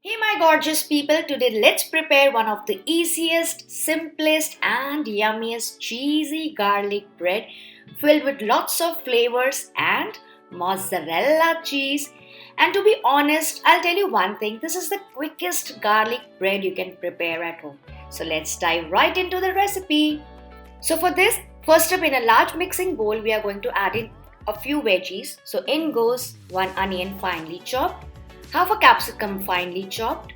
Hey my gorgeous people, today let's prepare one of the easiest, simplest and yummiest cheesy garlic bread filled with lots of flavors and mozzarella cheese. And to be honest, I'll tell you one thing, this is the quickest garlic bread you can prepare at home. So let's dive right into the recipe. So for this, first up in a large mixing bowl, we are going to add in a few veggies. So in goes one onion finely chopped, half a capsicum finely chopped,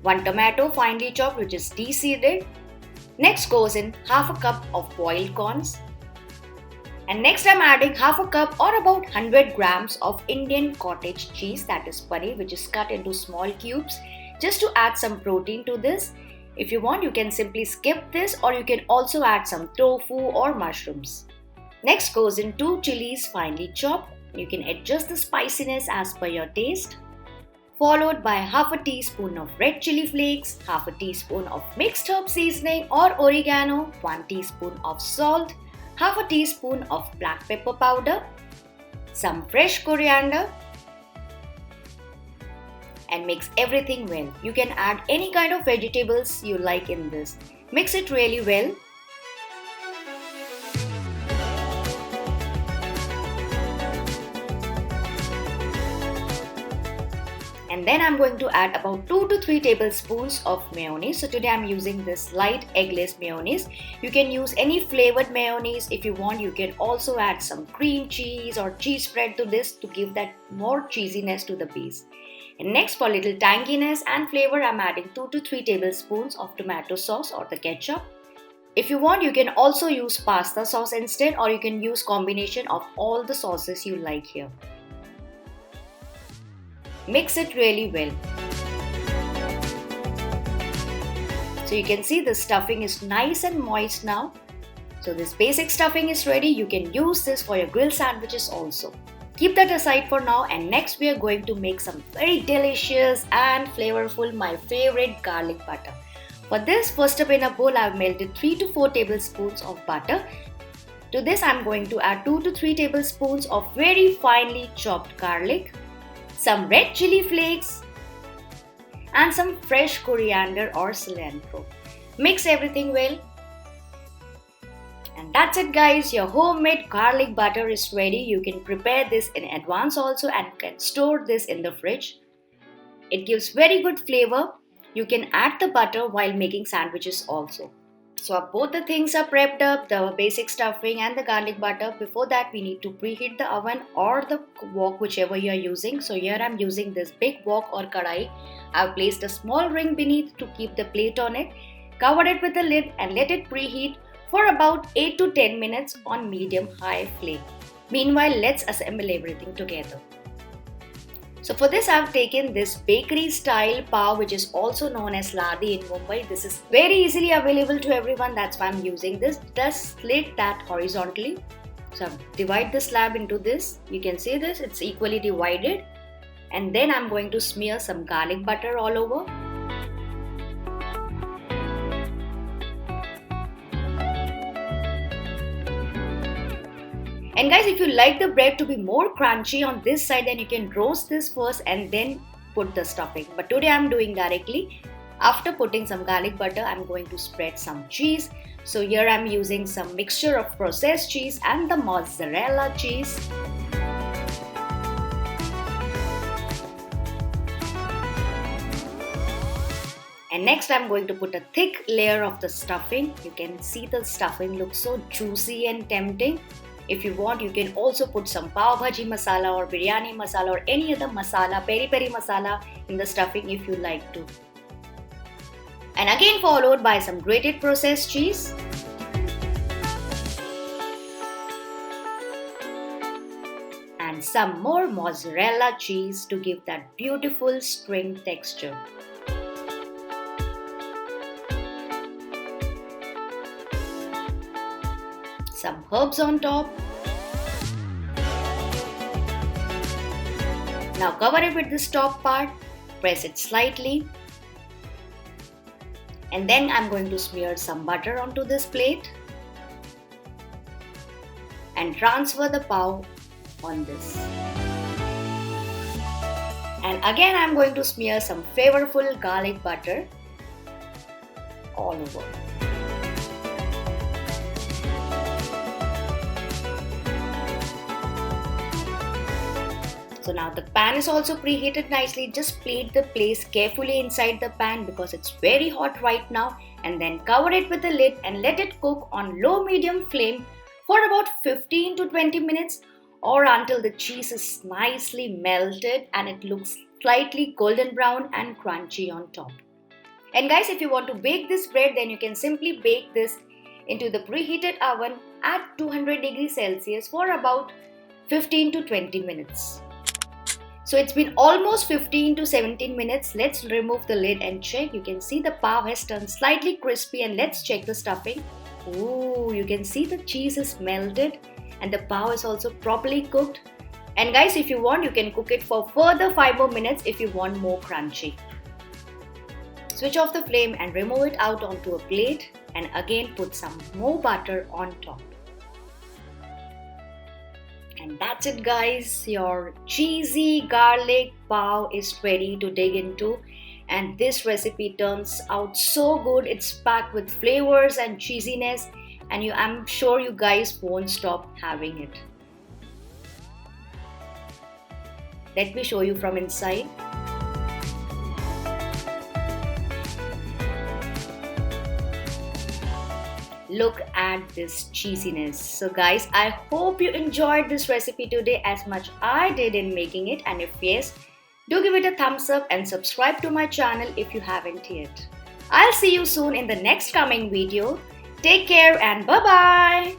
one tomato finely chopped which is de-seeded. Next goes in half a cup of boiled corns. And next I'm adding half a cup or about 100 grams of Indian cottage cheese, that is paneer, which is cut into small cubes just to add some protein to this. If you want, you can simply skip this or you can also add some tofu or mushrooms. Next goes in 2 chilies finely chopped. You can adjust the spiciness as per your taste. Followed by half a teaspoon of red chili flakes, half a teaspoon of mixed herb seasoning or oregano, 1 teaspoon of salt, half a teaspoon of black pepper powder, some fresh coriander, and mix everything well. You can add any kind of vegetables you like in this. Mix it really well. And then I'm going to add about 2 to 3 tablespoons of mayonnaise. So today I'm using this light eggless mayonnaise. You can use any flavored mayonnaise. If you want, you can also add some cream cheese or cheese spread to this to give that more cheesiness to the base. And next, for little tanginess and flavor, I'm adding 2 to 3 tablespoons of tomato sauce or the ketchup. If you want, you can also use pasta sauce instead, or you can use combination of all the sauces you like here. Mix it really well. So you can see the stuffing is nice and moist now. So this basic stuffing is ready. You can use this for your grilled sandwiches also. Keep that aside for now, and next we are going to make some very delicious and flavorful, my favorite garlic butter. For this, first up in a bowl, I've melted 3 to 4 tablespoons of butter. To this, I'm going to add 2 to 3 tablespoons of very finely chopped garlic, some red chili flakes, and some fresh coriander or cilantro. Mix everything well. And that's it guys, your homemade garlic butter is ready. You can prepare this in advance also and can store this in the fridge. It gives very good flavor. You can add the butter while making sandwiches also. So both the things are prepped up, the basic stuffing and the garlic butter. Before that, we need to preheat the oven or the wok, whichever you are using. So here I'm using this big wok or kadai. I've placed a small ring beneath to keep the plate on it. Cover it with a lid and let it preheat for about 8 to 10 minutes on medium-high flame. Meanwhile, let's assemble everything together. So for this, I've taken this bakery style pav, which is also known as ladi in Mumbai. This is very easily available to everyone. That's why I'm using this. Just slit that horizontally. So divide the slab into this. You can see this, it's equally divided. And then I'm going to smear some garlic butter all over. And guys, if you like the bread to be more crunchy on this side, then you can roast this first and then put the stuffing. But today I'm doing directly. After putting some garlic butter, I'm going to spread some cheese. So here I'm using some mixture of processed cheese and the mozzarella cheese. And next I'm going to put a thick layer of the stuffing. You can see the stuffing looks so juicy and tempting. If you want, you can also put some pav bhaji masala or biryani masala or any other masala, peri peri masala in the stuffing if you like to. And again followed by some grated processed cheese. And some more mozzarella cheese to give that beautiful string texture. Some herbs on top. Now cover it with this top part, press it slightly, and then I'm going to smear some butter onto this plate and transfer the pav on this. And again, I'm going to smear some flavorful garlic butter all over. So now the pan is also preheated nicely. Just place carefully inside the pan because it's very hot right now, and then cover it with a lid and let it cook on low medium flame for about 15 to 20 minutes or until the cheese is nicely melted and it looks slightly golden brown and crunchy on top. And guys, if you want to bake this bread, then you can simply bake this into the preheated oven at 200 degrees Celsius for about 15 to 20 minutes. So it's been almost 15 to 17 minutes. Let's remove the lid and check. You can see the pav has turned slightly crispy, and let's check the stuffing. Ooh, you can see the cheese is melted and the pav is also properly cooked. And guys, if you want, you can cook it for further 5 more minutes if you want more crunchy. Switch off the flame and remove it out onto a plate, and again put some more butter on top. And that's it guys, your cheesy garlic pav is ready to dig into, and this recipe turns out so good. It's packed with flavors and cheesiness, and I'm sure you guys won't stop having it. Let me show you from inside. Look at this cheesiness. So guys, I hope you enjoyed this recipe today as much I did in making it, and if yes, do give it a thumbs up and subscribe to my channel if you haven't yet. I'll see you soon in the next coming video. Take care and bye bye.